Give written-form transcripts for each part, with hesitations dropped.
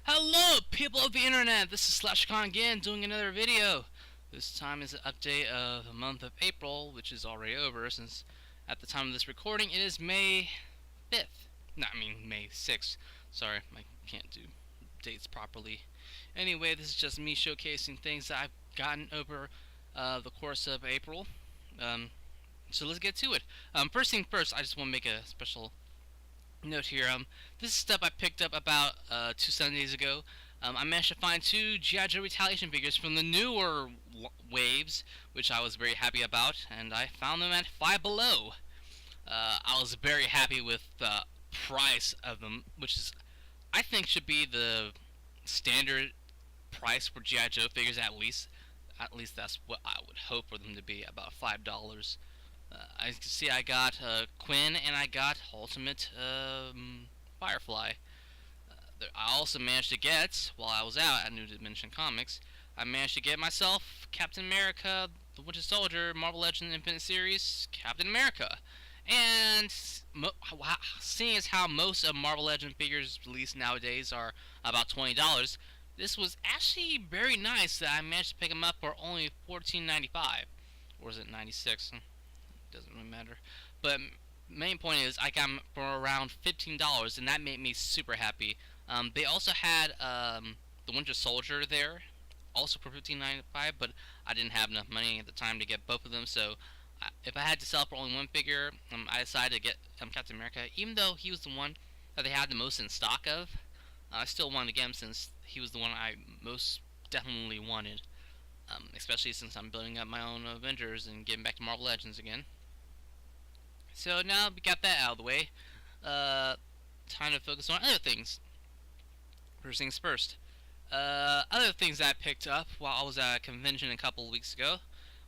Hello, people of the internet! This is SlashCon again, doing another video. This time is an update of the month of April, which is already over, since at the time of this recording it is May 5th. No, I mean May 6th. Sorry, I can't do dates properly. Anyway, this is just me showcasing things that I've gotten over the course of April. So let's get to it. First thing first, I just want to make a special note here. This is stuff I picked up about 2 Sundays ago. I managed to find two G.I. Joe Retaliation figures from the newer waves, which I was very happy about, and I found them at Five Below. I was very happy with the price of them, which is, I think, should be the standard price for G.I. Joe figures at least. At least that's what I would hope for them to be, about $5. I can see I got Quinn and I got Ultimate Firefly. I also managed to get, while I was out at New Dimension Comics, I managed to get myself Captain America, the Winter Soldier, Marvel Legends Infinite Series, Captain America. And seeing as how most of Marvel Legends figures released nowadays are about $20, this was actually very nice that I managed to pick them up for only $14.95. Or is it 96? Doesn't really matter. But main point is I got them for around $15, and that made me super happy. They also had the Winter Soldier there, also for $15.95, but I didn't have enough money at the time to get both of them. So if I had to sell for only one figure, I decided to get Captain America, even though he was the one that they had the most in stock of. I still wanted to get him since he was the one I most definitely wanted. Especially since I'm building up my own Avengers and getting back to Marvel Legends again. So now we got that out of the way, time to focus on other things. First things first. Other things that I picked up while I was at a convention a couple of weeks ago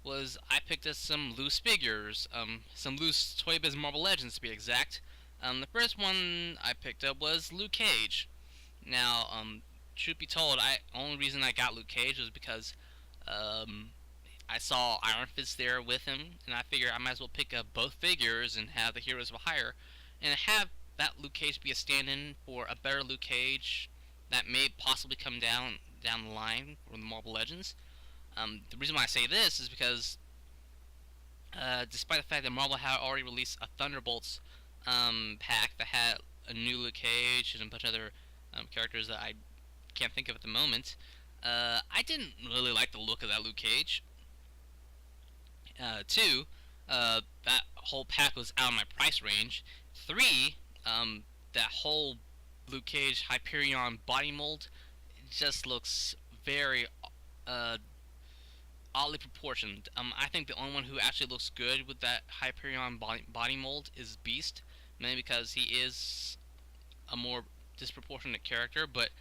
was I picked up some loose figures, some loose Toy Biz Marvel Legends to be exact. The first one I picked up was Luke Cage. Now, truth be told, only reason I got Luke Cage was because I saw Iron Fist there with him, and I figured I might as well pick up both figures and have the Heroes of Hire, and have that Luke Cage be a stand-in for a better Luke Cage that may possibly come down the line from the Marvel Legends. The reason why I say this is because, despite the fact that Marvel had already released a Thunderbolts pack that had a new Luke Cage and a bunch of other characters that I can't think of at the moment, I didn't really like the look of that Luke Cage. Two, that whole pack was out of my price range. Three, that whole Luke Cage Hyperion body mold just looks very oddly proportioned. I think the only one who actually looks good with that Hyperion body mold is Beast, mainly because he is a more disproportionate character, but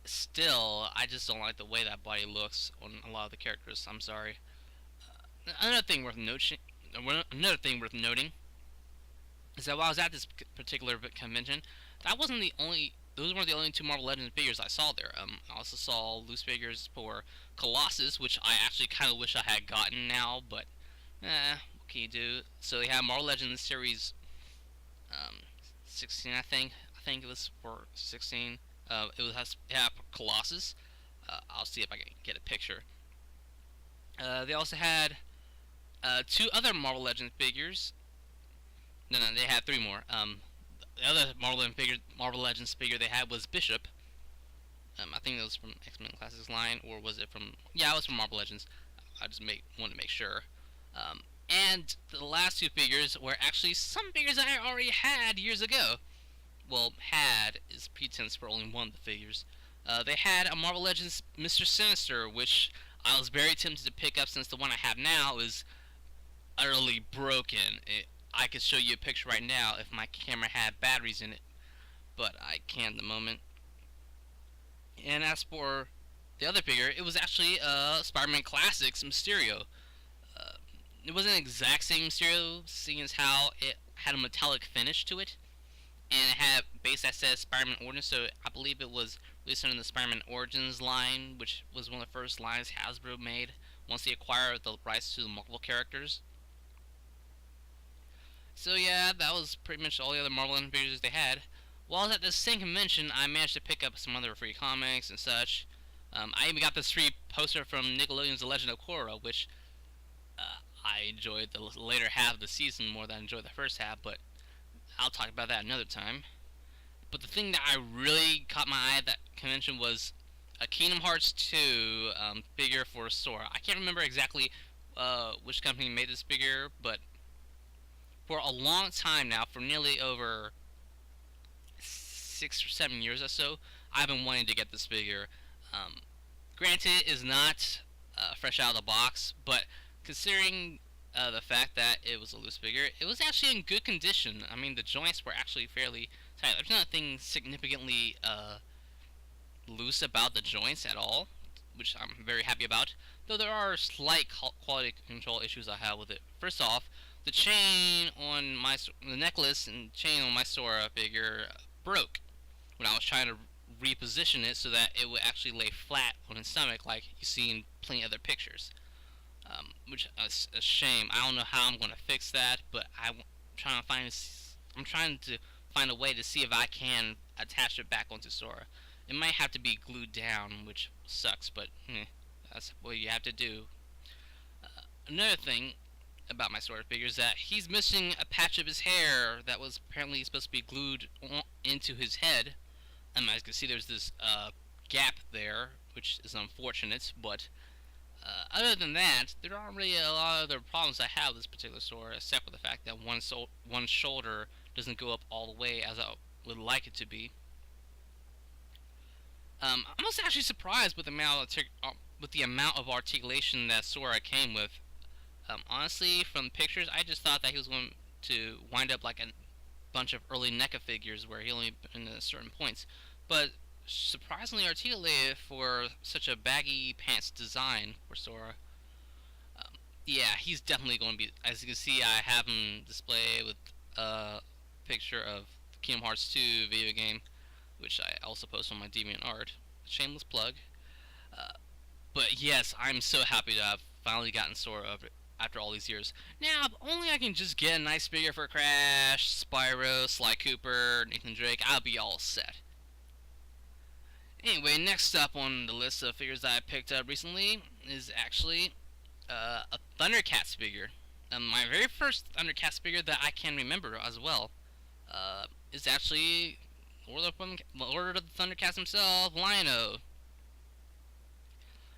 still, I just don't like the way that body looks on a lot of the characters. I'm sorry. Another thing worth noting is that while I was at this particular convention, that wasn't the only. Those weren't the only two Marvel Legends figures I saw there. I also saw loose figures for Colossus, which I actually kind of wish I had gotten now, but what can you do? So they have Marvel Legends Series 16, I think. I think it was for 16. It had Colossus. I'll see if I can get a picture. They also had two other Marvel Legends figures. No, they had three more. The other Marvel Legends figure they had was Bishop. I think it was from X-Men Classics line, or was it from? Yeah, it was from Marvel Legends. I just wanted to make sure. And the last two figures were actually some figures I already had years ago. Well, had is pretense for only one of the figures. They had a Marvel Legends Mr. Sinister, which I was very tempted to pick up since the one I have now is utterly broken. I could show you a picture right now if my camera had batteries in it, but I can't at the moment. And as for the other figure, it was actually Spider-Man Classics Mysterio. It wasn't an exact same Mysterio, seeing as how it had a metallic finish to it, and it had a base that says Spider-Man Origins, so I believe it was released under the Spider-Man Origins line, which was one of the first lines Hasbro made once they acquired the rights to the Marvel characters. So yeah, that was pretty much all the other Marvel figures they had. while I was at this same convention, I managed to pick up some other free comics and such. I even got this free poster from Nickelodeon's The Legend of Korra, which I enjoyed the later half of the season more than I enjoyed the first half, but I'll talk about that another time. But the thing that I really caught my eye at that convention was a Kingdom Hearts 2 figure for Sora. I can't remember exactly which company made this figure, but for a long time now, for nearly over 6 or 7 years or so, I've been wanting to get this figure. Um, Granted, it is not fresh out of the box, but considering the fact that it was a loose figure, it was actually in good condition. I mean, the joints were actually fairly tight. There's nothing significantly loose about the joints at all, which I'm very happy about. Though there are slight quality control issues I have with it. First off, the chain on the necklace and chain on my Sora figure broke when I was trying to reposition it so that it would actually lay flat on his stomach, like you see in plenty of other pictures. Which is a shame. I don't know how I'm going to fix that, but I'm trying to find a way to see if I can attach it back onto Sora. It might have to be glued down, which sucks, but that's what you have to do. Another thing about my Sora figure is that he's missing a patch of his hair that was apparently supposed to be glued into his head. As you can see, there's this gap there, which is unfortunate, but other than that, there aren't really a lot of other problems I have with this particular Sora, except for the fact that one shoulder doesn't go up all the way as I would like it to be. I was actually surprised with the amount of articulation that Sora came with. Honestly, from pictures, I just thought that he was going to wind up like a bunch of early NECA figures where he only been at certain points, but surprisingly articulated for such a baggy pants design for Sora. Yeah, he's definitely going to be. As you can see, I have him display with a picture of Kingdom Hearts 2 video game, which I also post on my DeviantArt. Shameless plug. But yes, I'm so happy to have finally gotten Sora after all these years. Now, if only I can just get a nice figure for Crash, Spyro, Sly Cooper, Nathan Drake, I'll be all set. Anyway, next up on the list of figures that I picked up recently is actually a Thundercats figure. My very first Thundercats figure that I can remember as well is actually Lord of the Thundercats himself, Lion-O.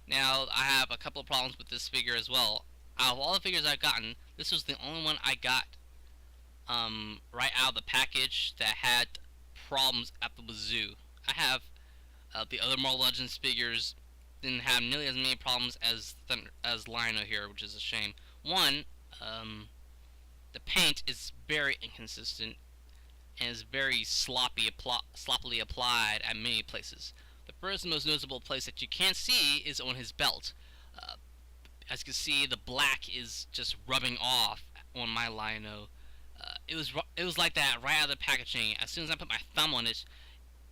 Now, I have a couple of problems with this figure as well. Out of all the figures I've gotten, this was the only one I got right out of the package that had problems at the wazoo. I have the other Marvel Legends figures didn't have nearly as many problems as Lion-O here, which is a shame. One, the paint is very inconsistent and is very sloppily applied at many places. The first and most noticeable place that you can't see is on his belt. As you can see, the black is just rubbing off on my Lion-O. It was like that right out of the packaging. As soon as I put my thumb on it,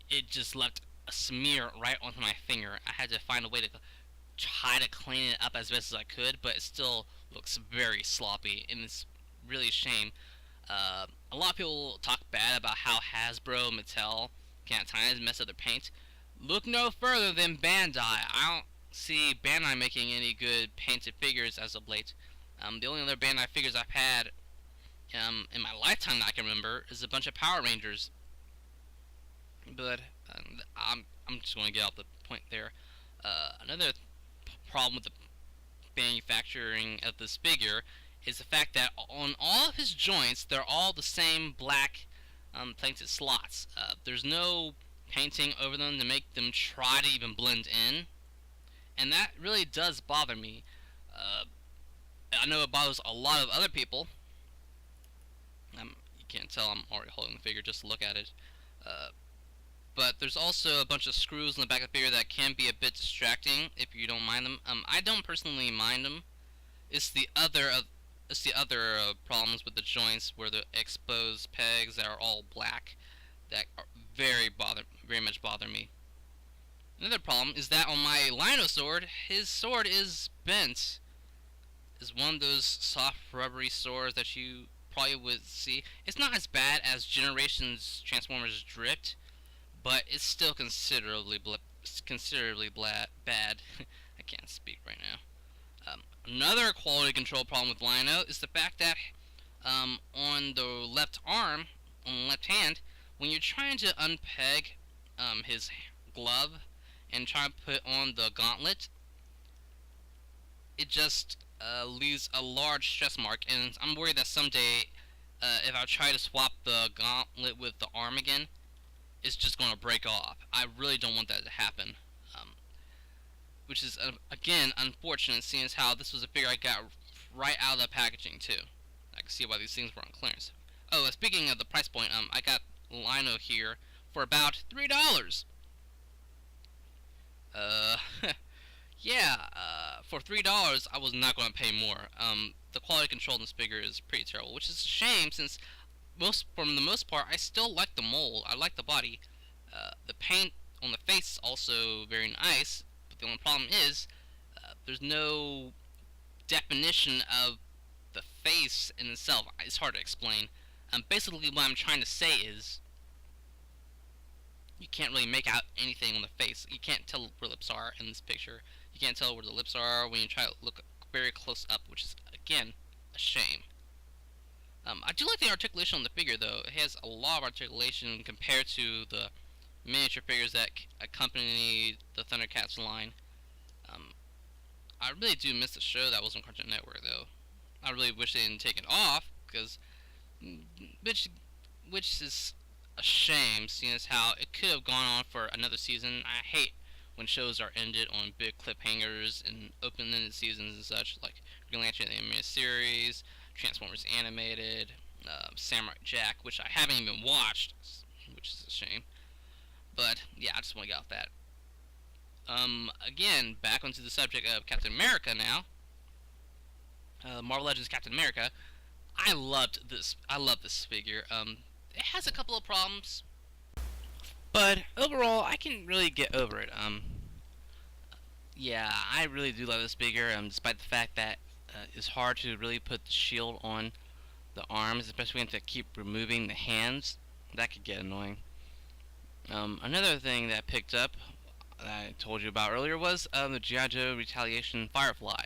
it just left a smear right onto my finger. I had to find a way to try to clean it up as best as I could, but it still looks very sloppy, and it's really a shame. A lot of people talk bad about how Hasbro and Mattel can at times mess up their paint. Look no further than Bandai. I don't see Bandai making any good painted figures as of late. The only other Bandai figures I've had in my lifetime that I can remember is a bunch of Power Rangers. But I'm just going to get off the point there. Another problem with the manufacturing of this figure is the fact that on all of his joints, they're all the same black painted slots. There's no painting over them to make them try to even blend in, and that really does bother me. I know it bothers a lot of other people. You can't tell I'm already holding the figure, just look at it. But there's also a bunch of screws in the back of the figure that can be a bit distracting if you don't mind them. I don't personally mind them. It's the other problems with the joints where the exposed pegs that are all black that are very much bother me. Another problem is that on my Lion-O sword, his sword is bent. It's one of those soft rubbery swords that you probably would see. It's not as bad as Generations Transformers Drift, but it's still bad. I can't speak right now. Another quality control problem with Lino is the fact that on the left arm, on the left hand, when you're trying to unpeg his glove and try to put on the gauntlet, it just leaves a large stress mark, and I'm worried that someday, if I try to swap the gauntlet with the arm again, it's just going to break off. I really don't want that to happen. Which is, again, unfortunate, seeing as how this was a figure I got right out of the packaging, too. I can see why these things were on clearance. Oh, speaking of the price point, I got Lino here for about $3. Yeah, for $3, I was not going to pay more. The quality control in this figure is pretty terrible, which is a shame, since for the most part, I still like the mold. I like the body. The paint on the face is also very nice. The only problem is, there's no definition of the face in itself. It's hard to explain. Basically, what I'm trying to say is, you can't really make out anything on the face. You can't tell where lips are in this picture. You can't tell where the lips are when you try to look very close up, which is, again, a shame. I do like the articulation on the figure, though. It has a lot of articulation compared to the miniature figures that accompany the Thundercats line. I really do miss the show that was on Cartoon Network, though. I really wish they didn't take it off, because which is a shame, seeing as how it could have gone on for another season. I hate when shows are ended on big cliffhangers and open-ended seasons and such, like Green Lantern Animated Series, Transformers Animated, Samurai Jack, which I haven't even watched, which is a shame. But, yeah, I just want to get off that. Again, back onto the subject of Captain America now. Marvel Legends Captain America. I love this figure. It has a couple of problems, but overall, I can really get over it. Yeah, I really do love this figure, despite the fact that it's hard to really put the shield on the arms, especially when you have to keep removing the hands. That could get annoying. Another thing that I picked up, that I told you about earlier, was the G.I. Joe Retaliation Firefly.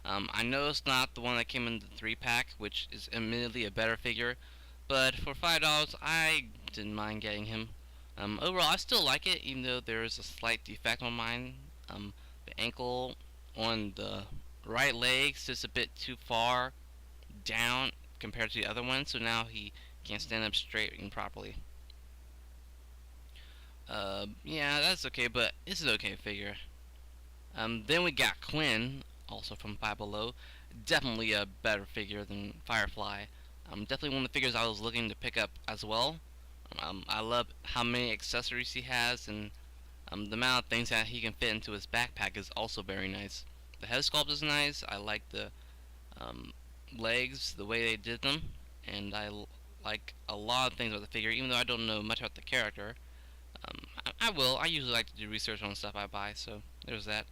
I know it's not the one that came in the 3-pack, which is admittedly a better figure, but for $5, I didn't mind getting him. Overall, I still like it, even though there is a slight defect on mine. The ankle on the right leg is just a bit too far down compared to the other one, so now he can't stand up straight and properly. Yeah, that's okay, but it's an okay figure. Then we got Quinn, also from Five Below. Definitely a better figure than Firefly. Definitely one of the figures I was looking to pick up as well. I love how many accessories he has, and the amount of things that he can fit into his backpack is also very nice. The head sculpt is nice. I like the legs, the way they did them, and I like a lot of things about the figure, even though I don't know much about the character. I will. I usually like to do research on stuff I buy, so there's that.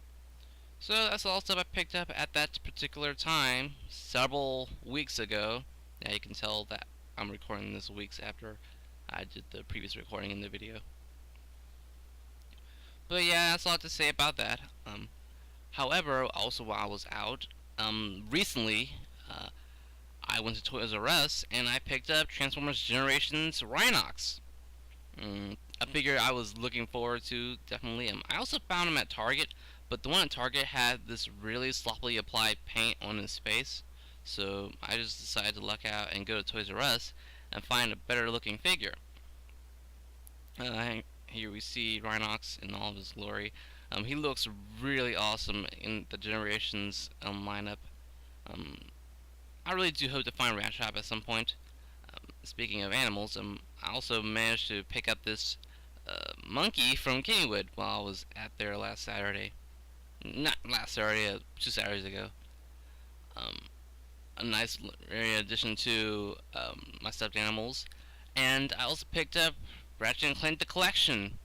So that's all stuff I picked up at that particular time, several weeks ago. Yeah, you can tell that I'm recording this weeks after I did the previous recording in the video. But yeah, that's all I have to say about that. However, also while I was out, recently, I went to Toys R Us and I picked up Transformers Generations Rhinox. A figure I was looking forward to, definitely. I also found him at Target, but the one at Target had this really sloppily applied paint on his face, so I just decided to luck out and go to Toys R Us and find a better looking figure. Here we see Rhinox in all of his glory. He looks really awesome in the Generations lineup. I really do hope to find Rattrap at some point. Speaking of animals, I also managed to pick up this monkey from Kennywood while I was at there last Saturday. Not last Saturday, 2 Saturdays ago. A nice addition to my stuffed animals. And I also picked up Ratchet & Clank The Collection.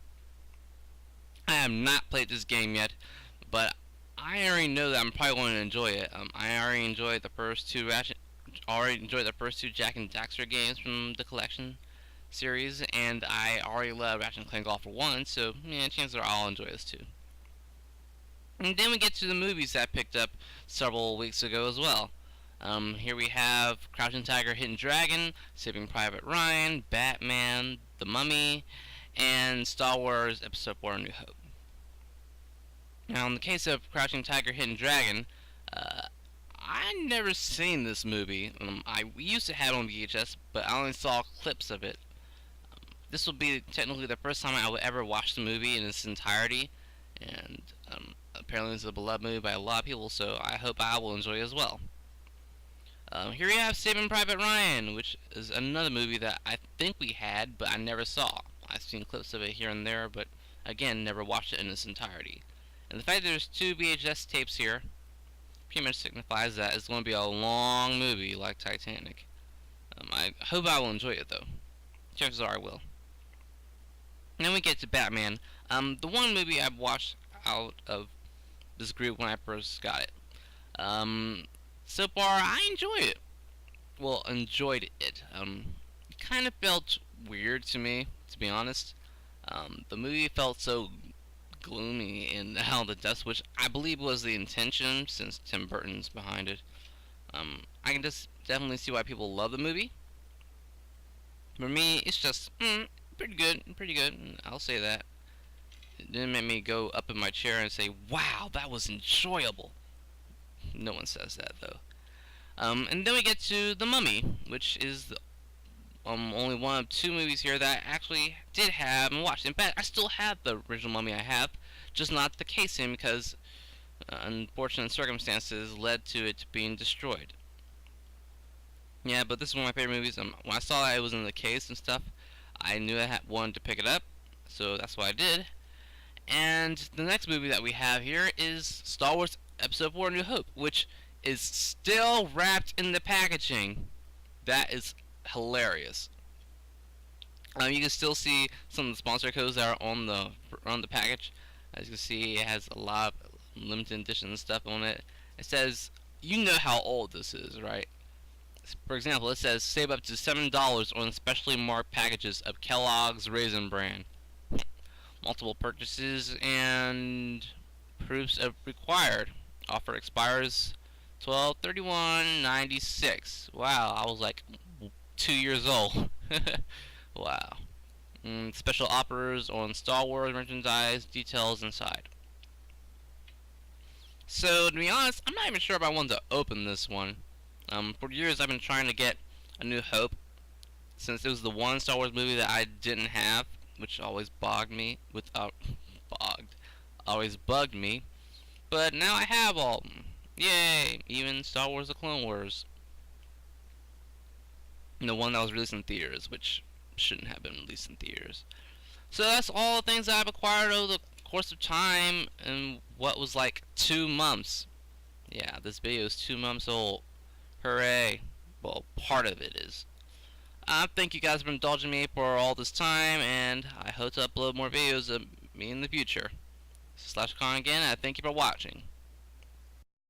I have not played this game yet, but I already know that I'm probably going to enjoy it. I already enjoyed the first two already enjoyed the first two Jak and Daxter games from the collection series, and I already love Ratchet and Clank All for One, so yeah, chances are I'll enjoy this too. And then we get to the movies that I picked up several weeks ago as well. Here we have Crouching Tiger, Hidden Dragon, Saving Private Ryan, Batman, The Mummy, and Star Wars Episode 4: A New Hope. Now, in the case of Crouching Tiger, Hidden Dragon, I never seen this movie. I used to have it on VHS, but I only saw clips of it. This will be technically the first time I would ever watch the movie in its entirety, and apparently it's a beloved movie by a lot of people, so I hope I will enjoy it as well. Here we have Saving Private Ryan, which is another movie that I think we had, but I never saw. I've seen clips of it here and there, but again, never watched it in its entirety. And the fact that there's two VHS tapes here pretty much signifies that it's going to be a long movie like Titanic. I hope I will enjoy it though. Chances are I will. And then we get to Batman. The one movie I've watched out of this group when I first got it. So far, I enjoyed it. Well, enjoyed it. It kind of felt weird to me, to be honest. The movie felt so gloomy in how the dust, which I believe was the intention since Tim Burton's behind it. I can just definitely see why people love the movie. For me, it's just pretty good. I'll say that. It didn't make me go up in my chair and say, "Wow, that was enjoyable." No one says that though. And then we get to The Mummy, which is the, only one of two movies here that I actually did have and watched. In fact, I still have the original Mummy I have, just not the casing because unfortunate circumstances led to it being destroyed. Yeah, but this is one of my favorite movies. When I saw that it was in the case and stuff, I knew I wanted to pick it up, so that's what I did. And the next movie that we have here is Star Wars Episode 4: A New Hope, which is still wrapped in the packaging. That is hilarious. You can still see some of the sponsor codes that are on the package. As you can see, it has a lot of limited edition stuff on it. It says, you know how old this is, right? For example, it says save up to $7 on specially marked packages of Kellogg's Raisin Bran. Multiple purchases and proofs of required. Offer expires 12/31/96. Wow, I was like 2 years old. Wow. Special offers on Star Wars merchandise, details inside. So, to be honest, I'm not even sure if I want to open this one. For years I've been trying to get A New Hope, since it was the one Star Wars movie that I didn't have, which always bugged me. Always bugged me. But now I have all of them. Yay! Even Star Wars: The Clone Wars. And the one that was released in theaters, which shouldn't have been released in theaters. So that's all the things that I've acquired over the course of time in what was like 2 months. Yeah, this video is 2 months old. Hooray. Well, part of it is. Thank you guys for indulging me for all this time, and I hope to upload more videos of me in the future. This is SlashCon again, and I thank you for watching.